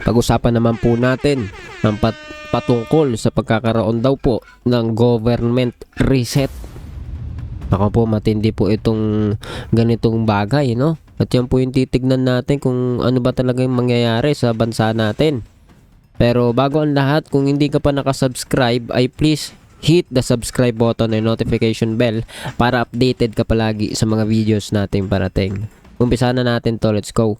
Pag-usapan naman po natin ang patungkol sa pagkakaroon daw po ng government reset. Ako po, matindi po itong ganitong bagay, no? At yan po yung titignan natin kung ano ba talaga yung mangyayari sa bansa natin. Pero bago ang lahat, kung hindi ka pa nakasubscribe, ay please hit the subscribe button and notification bell para updated ka palagi sa mga videos natin parating. Umpisa na natin to, let's go.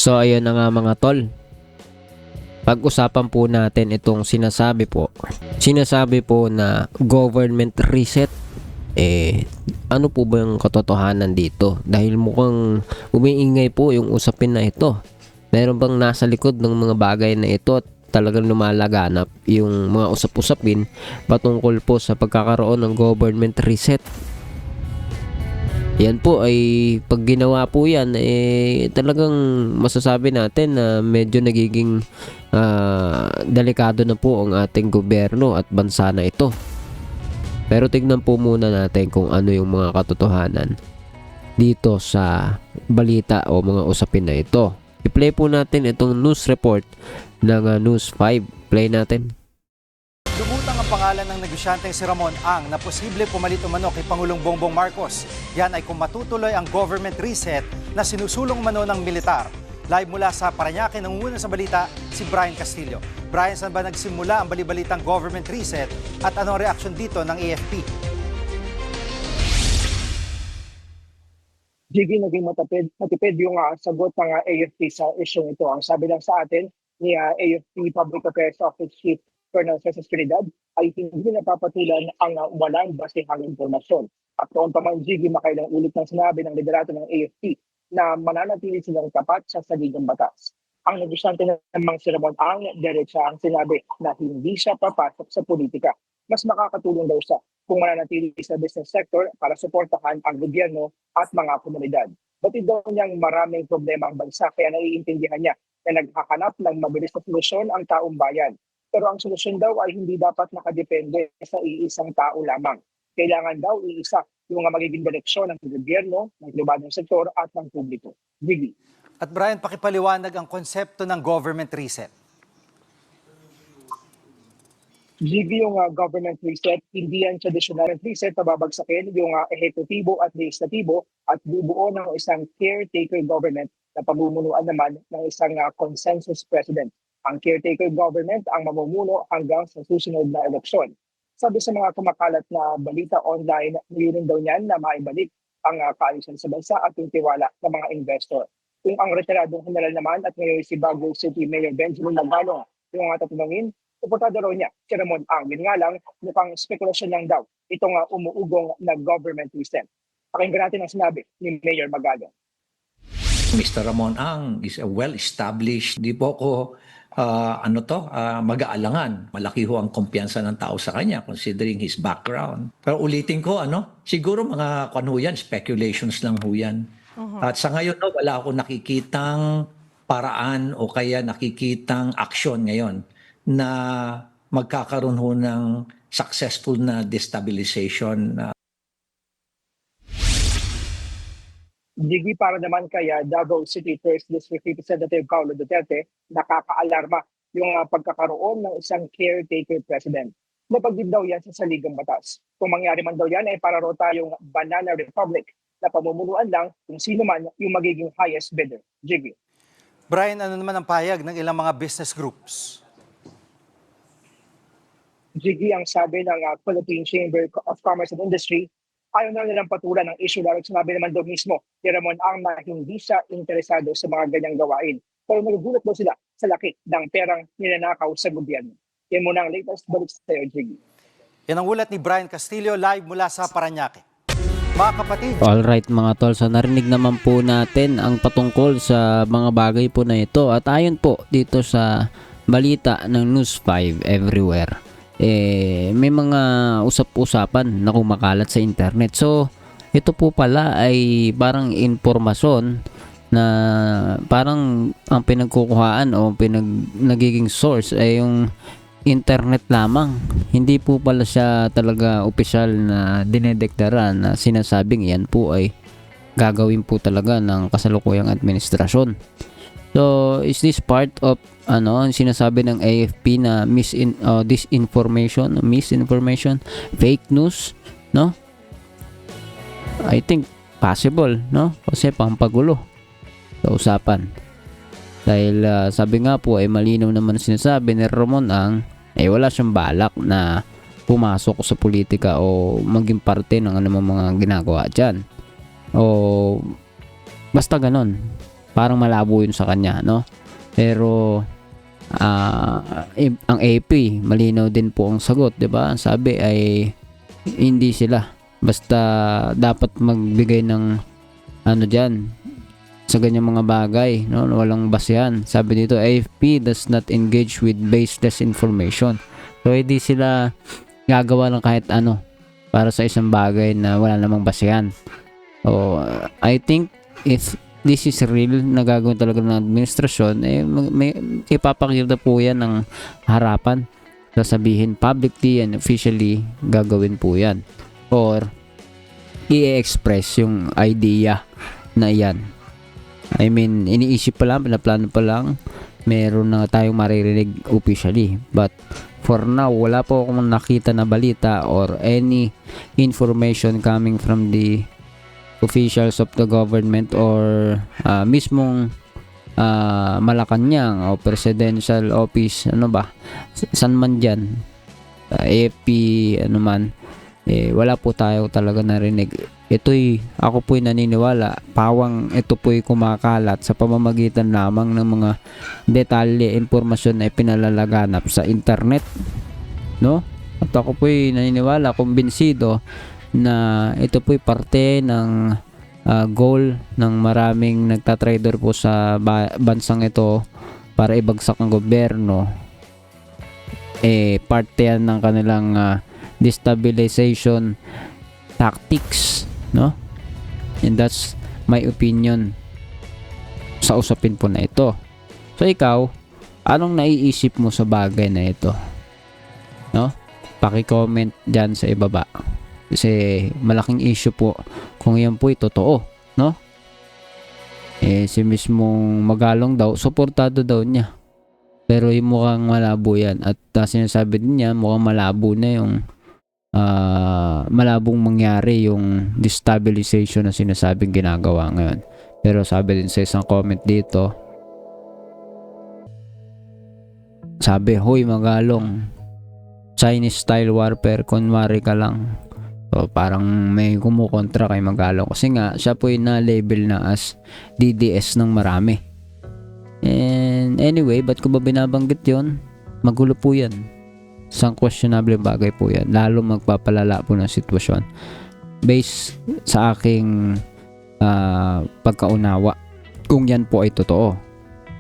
So ayun na nga mga tol. Pag-usapan po natin itong sinasabi po na government reset. Ano po ba yung katotohanan dito? Dahil mukhang umiingay po yung usapin na ito. Meron bang nasa likod ng mga bagay na ito at talagang lumalaganap yung mga usap-usapin patungkol po sa pagkakaroon ng government reset? Yan po ay pag ginawa po yan talagang masasabi natin na medyo nagiging delikado na po ang ating gobyerno at bansa na ito. Pero tignan po muna natin kung ano yung mga katotohanan dito sa balita o mga usapin na ito. I-play po natin itong news report ng News 5. Play natin. Lumutang ang pangalan ng negosyanteng si Ramon Ang na posible pumalit umano kay Pangulong Bongbong Marcos. Yan ay kung matutuloy ang government reset na sinusulong umano ng militar. Live mula sa Parañaque, nangunguna sa balita si Brian Castillo. Brian, saan ba nagsimula ang balibalitang government reset at anong reaksyon dito ng AFP? Gigi, naging matipid yung sagot ng AFP sa isyong ito. Ang sabi lang sa atin ni AFP Public Affairs Office Chief Colonel Cesar Trinidad ay hindi napapatulan ang walang basihang impormasyon. At noon pa man, Gigi, makailang ulit ng sinabi ng liderato ng AFP na mananatili silang tapat sa saligang batas. Ang negosyante namang si Ramon Ang, diretsa ang sinabi na hindi siya papasok sa politika. Mas makakatulong daw siya kung mananatili sa business sector para suportahan ang gobyerno at mga komunidad. Batid daw niyang maraming problema ang bansa kaya naiintindihan niya na naghahanap ng mabilis na solusyon ang taong bayan. Pero ang solusyon daw ay hindi dapat nakadepende sa iisang tao lamang. Kailangan daw iisa yung magiging direksyon ng gobyerno, ng pribadong sektor at ng publiko. Gigi. At Brian, pakipaliwanag ang konsepto ng government reset. Gigi, yung government reset, hindi yan traditional reset na babagsakin yung ehekutibo at legislatibo at bubuo ng isang caretaker government na pamumunuan naman ng isang consensus president. Ang caretaker government ang mamumuno hanggang sa susunod na eleksyon. Sabi sa mga kumakalat na balita online, nilin daw niyan na maibalik ang kaalisan sa bansa at yung tiwala ng mga investor. Kung ang retiradong general naman at ngayon si Baguio City Mayor Benjamin Magbalong yung tatanungin, suportado raw niya si Ramon Ang. Yun nga lang, mukhang spekulasyon lang daw itong umuugong na government reset. Pakinggan natin ang sinabi ni Mayor Magbalong. Mr. Ramon Ang is a well-established, di po ko mag-aalangan. Malaki ho ang kumpiyansa ng tao sa kanya considering his background. Pero ulitin ko, siguro mga yan, speculations lang ho yan. At sa ngayon, wala akong nakikitang paraan o kaya nakikitang aksyon ngayon na magkakaroon ho ng successful na destabilization. Gigi, para naman kaya Davao City First District Representative Paulo Duterte, nakakaalarma yung pagkakaroon ng isang caretaker president. Napagdib daw yan sa saligang batas. Kung mangyari man daw yan ay para raw tayong banana republic na pamumunuan lang kung sino man yung magiging highest bidder. Gigi. Brian, ano naman ang pahayag ng ilang mga business groups? Gigi, ang sabi ng Philippine Chamber of Commerce and Industry, ayaw na nilang patulan ng issue dahil sinabi naman daw mismo ni Ramon Ang na hindi siya interesado sa mga ganyang gawain. Pero nagugulat daw sila sa laki ng perang ninanakaw sa gobyerno. Yan muna ang latest balik sa iyo, Gigi. Yan ang ulat ni Brian Castillo live mula sa Parañaque. Mga kapatid. Alright mga tol, so narinig naman po natin ang patungkol sa mga bagay po na ito. At ayon po dito sa balita ng News 5 everywhere, may mga usap-usapan na kumakalat sa internet. So ito po pala ay parang informasyon na parang ang pinagkukuhaan o nagiging source ay yung internet lamang. Hindi po pala siya talaga opisyal na dinedeklara na sinasabing yan po ay gagawin po talaga ng kasalukuyang administrasyon. So, is this part of ang sinasabi ng AFP na misinformation, fake news, no? I think possible, no? Kasi pampagulo sa usapan. Dahil sabi nga po ay malinaw naman sinasabi ni Ramon Ang wala siyang balak na pumasok sa politika o maging parte ng anumang mga ginagawa dyan. O basta ganon. Parang malabo yun sa kanya, no? Pero ang AP, malinaw din po ang sagot, 'di ba? Sabi ay hindi sila. Basta dapat magbigay ng diyan sa ganyang mga bagay, no? Walang basehan. Sabi dito, AFP does not engage with baseless information. So hindi sila gagawa ng kahit ano para sa isang bagay na wala namang basehan. So I think if this is real na gagawin talaga ng administrasyon, may ipapakita po yan ng harapan. Sasabihin publicly and officially gagawin po yan. Or i-express yung idea na yan. I mean, iniisip pa lang, pinaplano pa lang, meron na tayong maririnig officially. But for now, wala po akong nakita na balita or any information coming from the officials of the government or mismong Malacanang o presidential office, saan man dyan, AFP, wala po tayo talaga narinig. Ako po'y naniniwala, pawang ito po'y kumakalat sa pamamagitan lamang ng mga detalye, impormasyon na pinalalaganap sa internet, no? At ako po'y naniniwala, kumbinsido na ito po'y parte ng goal ng maraming nagtatrader po sa bansang ito para ibagsak ang gobyerno. Parte yan ng kanilang destabilization tactics, no? And that's my opinion sa usapin po na ito. So ikaw, anong naiisip mo sa bagay na ito? No? Paki-comment dyan sa ibaba. Kasi malaking issue po kung yan po totoo, no? Si mismong Magalong daw, suportado daw niya. Pero yung mukhang malabo yan. At sinasabi din niya, mukhang malabo na yung malabong mangyari yung destabilization na sinasabing ginagawa ngayon. Pero sabi din sa isang comment dito, sabi, "Hoy Magalong, Chinese style warfare, kunwari ka lang." So parang may kumukontra kay Magalong kasi nga siya po yung na-label na as DDS ng marami. And anyway, ba't ko ba binabanggit yun? Magulo po yan. Isang questionable bagay po yan. Lalo magpapalala po ng sitwasyon. Based sa aking pagkaunawa. Kung yan po ay totoo.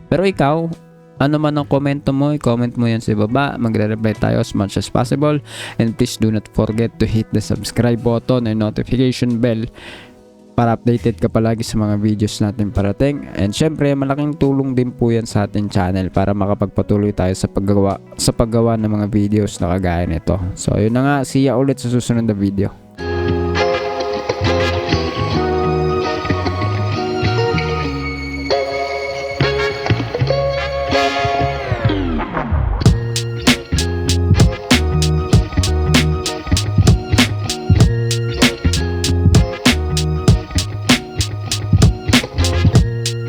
Pero ikaw, ano man ang komento mo, i-comment mo yan sa baba. Magre-reply tayo as much as possible. And please do not forget to hit the subscribe button and notification bell para updated ka palagi sa mga videos natin parating. And syempre, malaking tulong din po yan sa ating channel para makapagpatuloy tayo sa paggawa ng mga videos na kagaya nito. So, yun na nga. See ya ulit sa susunod na video.